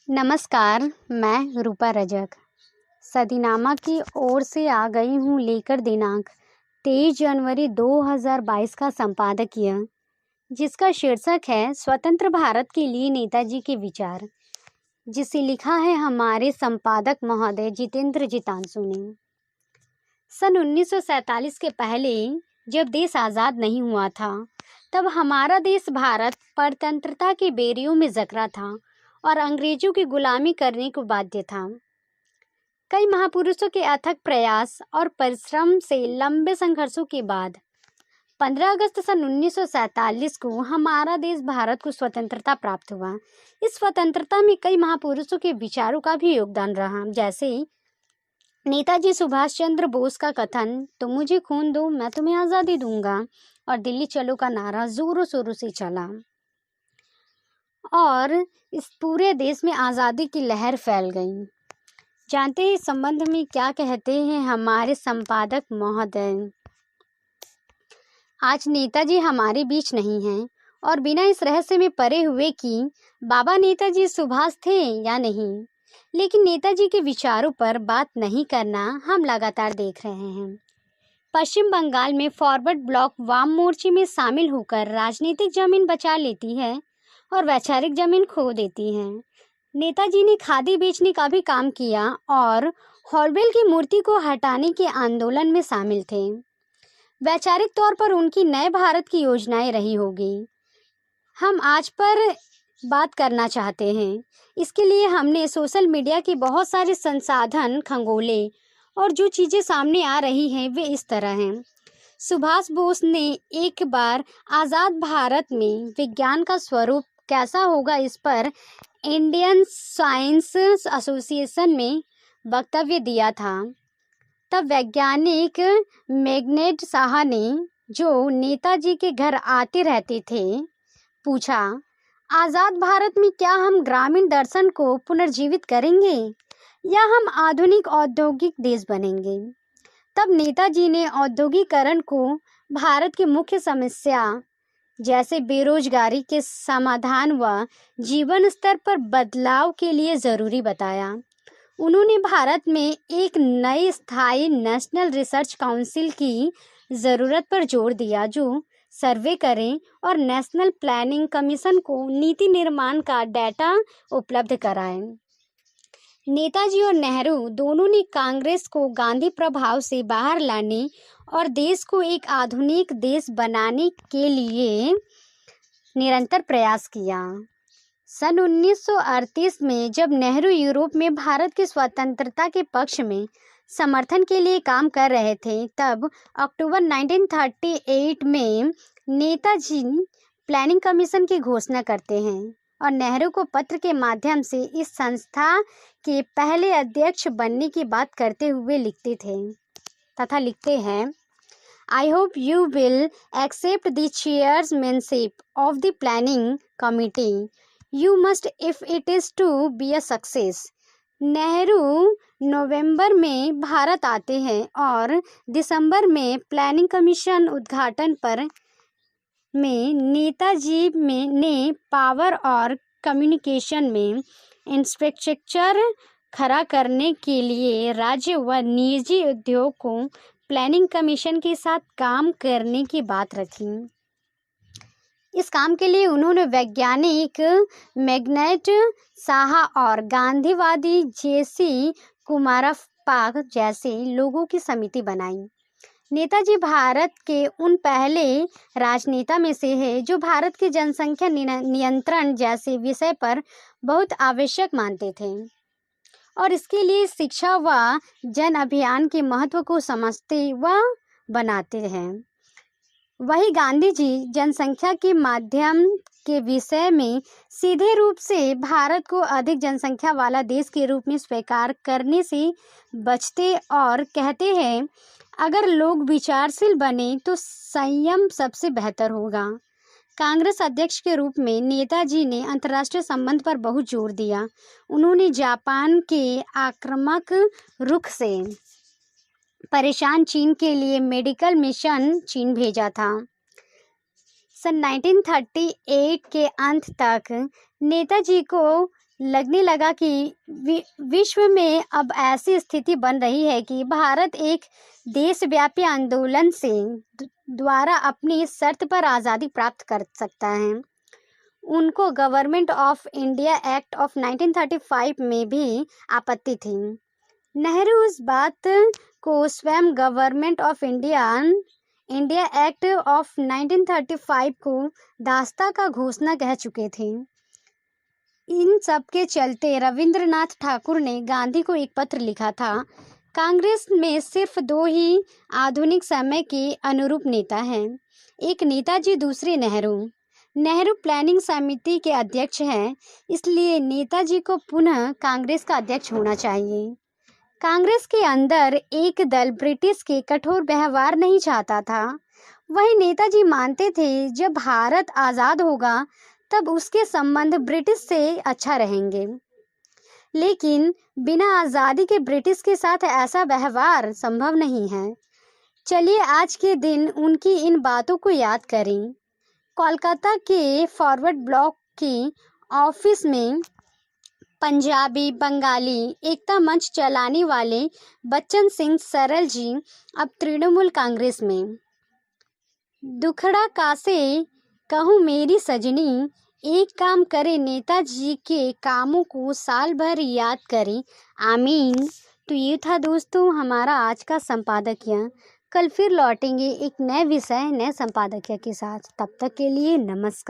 नमस्कार, मैं रूपा रजक सदीनामा की ओर से आ गई हूँ लेकर दिनांक 23 जनवरी 2022 का संपादकीय, जिसका शीर्षक है स्वतंत्र भारत के लिए नेताजी के विचार, जिसे लिखा है हमारे संपादक महोदय जितेंद्र जितांशु ने। सन 1947 के पहले जब देश आज़ाद नहीं हुआ था, तब हमारा देश भारत परतंत्रता के बेरियों में जकड़ा था और अंग्रेजों की गुलामी करने को बाध्य था। कई महापुरुषों के अथक प्रयास और परिश्रम से लंबे संघर्षों के बाद 15 अगस्त सन 1947 को हमारा देश भारत को स्वतंत्रता प्राप्त हुआ। इस स्वतंत्रता में कई महापुरुषों के विचारों का भी योगदान रहा, जैसे नेताजी सुभाष चंद्र बोस का कथन, तुम मुझे खून दो मैं तुम्हें आज़ादी दूंगा, और दिल्ली चलो का नारा जोरों शोरों से चला और इस पूरे देश में आज़ादी की लहर फैल गई। जानते हैं इस संबंध में क्या कहते हैं हमारे संपादक महोदय। आज नेताजी हमारे बीच नहीं हैं और बिना इस रहस्य में परे हुए कि बाबा नेताजी सुभाष थे या नहीं, लेकिन नेताजी के विचारों पर बात नहीं करना हम लगातार देख रहे हैं। पश्चिम बंगाल में फॉरवर्ड ब्लॉक वाम मोर्चे में शामिल होकर राजनीतिक जमीन बचा लेती है और वैचारिक जमीन खो देती है। नेताजी ने खादी बेचने का भी काम किया और हॉलवेल की मूर्ति को हटाने के आंदोलन में शामिल थे। वैचारिक तौर पर उनकी नए भारत की योजनाएं रही होगी। हम आज पर बात करना चाहते हैं। इसके लिए हमने सोशल मीडिया के बहुत सारे संसाधन खंगोले और जो चीज़ें सामने आ रही हैं वे इस तरह हैं। सुभाष बोस ने एक बार आज़ाद भारत में विज्ञान का स्वरूप कैसा होगा इस पर इंडियन साइंस एसोसिएशन में वक्तव्य दिया था। तब वैज्ञानिक मैग्नेट साहा ने, जो नेताजी के घर आते रहते थे, पूछा, आज़ाद भारत में क्या हम ग्रामीण दर्शन को पुनर्जीवित करेंगे या हम आधुनिक औद्योगिक देश बनेंगे। तब नेताजी ने औद्योगिकरण को भारत की मुख्य समस्या जैसे बेरोजगारी के समाधान व जीवन स्तर पर बदलाव के लिए ज़रूरी बताया। उन्होंने भारत में एक नई स्थायी नेशनल रिसर्च काउंसिल की ज़रूरत पर जोर दिया, जो सर्वे करें और नेशनल प्लानिंग कमीशन को नीति निर्माण का डेटा उपलब्ध कराएं। नेताजी और नेहरू दोनों ने कांग्रेस को गांधी प्रभाव से बाहर लाने और देश को एक आधुनिक देश बनाने के लिए निरंतर प्रयास किया। सन 1938 में जब नेहरू यूरोप में भारत की स्वतंत्रता के पक्ष में समर्थन के लिए काम कर रहे थे, तब अक्टूबर 1938 में नेताजी प्लानिंग कमीशन की घोषणा करते हैं और नेहरू को पत्र के माध्यम से इस संस्था के पहले अध्यक्ष बनने की बात करते हुए लिखते थे तथा लिखते हैं, I hope you will accept the chairmanship of the planning committee. You must if it is to be a success. Nehru नवंबर में भारत आते हैं और दिसंबर में प्लानिंग कमीशन उद्घाटन पर में नेताजी ने पावर और कम्युनिकेशन में इंफ्रास्ट्रक्चर खड़ा करने के लिए राज्य व निजी उद्योग को प्लानिंग कमीशन के साथ काम करने की बात रखी। इस काम के लिए उन्होंने वैज्ञानिक मैग्नेट साहा और गांधीवादी जेसी कुमारप्पा जैसे लोगों की समिति बनाई। नेताजी भारत के उन पहले राजनेता में से है जो भारत की जनसंख्या नियंत्रण जैसे विषय पर बहुत आवश्यक मानते थे और इसके लिए शिक्षा व जन अभियान के महत्व को समझते व बनाते हैं। वही गांधी जी जनसंख्या के माध्यम के विषय में सीधे रूप से भारत को अधिक जनसंख्या वाला देश के रूप में स्वीकार करने से बचते और कहते हैं, अगर लोग विचारशील बने तो संयम सबसे बेहतर होगा। कांग्रेस अध्यक्ष के रूप में नेताजी ने अंतर्राष्ट्रीय संबंध पर बहुत जोर दिया। उन्होंने जापान के आक्रामक रुख से परेशान चीन के लिए मेडिकल मिशन चीन भेजा था। सन 1938 के अंत तक नेताजी को लगने लगा कि विश्व में अब ऐसी स्थिति बन रही है कि भारत एक देशव्यापी आंदोलन से द्वारा अपनी शर्त पर आज़ादी प्राप्त कर सकता है। उनको government of India act of 1935 में भी आपत्ति थी। नेहरू उस बात को स्वयं government of India act of 1935 को दास्ता का घोषणा कह चुके थे। इन सब के चलते रविंद्रनाथ ठाकुर ने गांधी को एक पत्र लिखा था। कांग्रेस में सिर्फ दो ही आधुनिक समय के अनुरूप नेता हैं, एक नेताजी, दूसरे नेहरू। नेहरू प्लानिंग समिति के अध्यक्ष हैं, इसलिए नेताजी को पुनः कांग्रेस का अध्यक्ष होना चाहिए। कांग्रेस के अंदर एक दल ब्रिटिश के कठोर व्यवहार नहीं चाहता था। वही नेताजी मानते थे जब भारत आज़ाद होगा तब उसके संबंध ब्रिटिश से अच्छा रहेंगे, लेकिन बिना आज़ादी के ब्रिटिश के साथ ऐसा व्यवहार संभव नहीं है। चलिए आज के दिन उनकी इन बातों को याद करें। कोलकाता के फॉरवर्ड ब्लॉक की ऑफिस में पंजाबी बंगाली एकता मंच चलाने वाले बच्चन सिंह सरल जी अब तृणमूल कांग्रेस में। दुखड़ा कासे कहूँ मेरी सजनी, एक काम करे नेताजी के कामों को साल भर याद करें, आमीन। तो ये था दोस्तों हमारा आज का संपादकीय। कल फिर लौटेंगे एक नए विषय, नए संपादकीय के साथ। तब तक के लिए नमस्कार।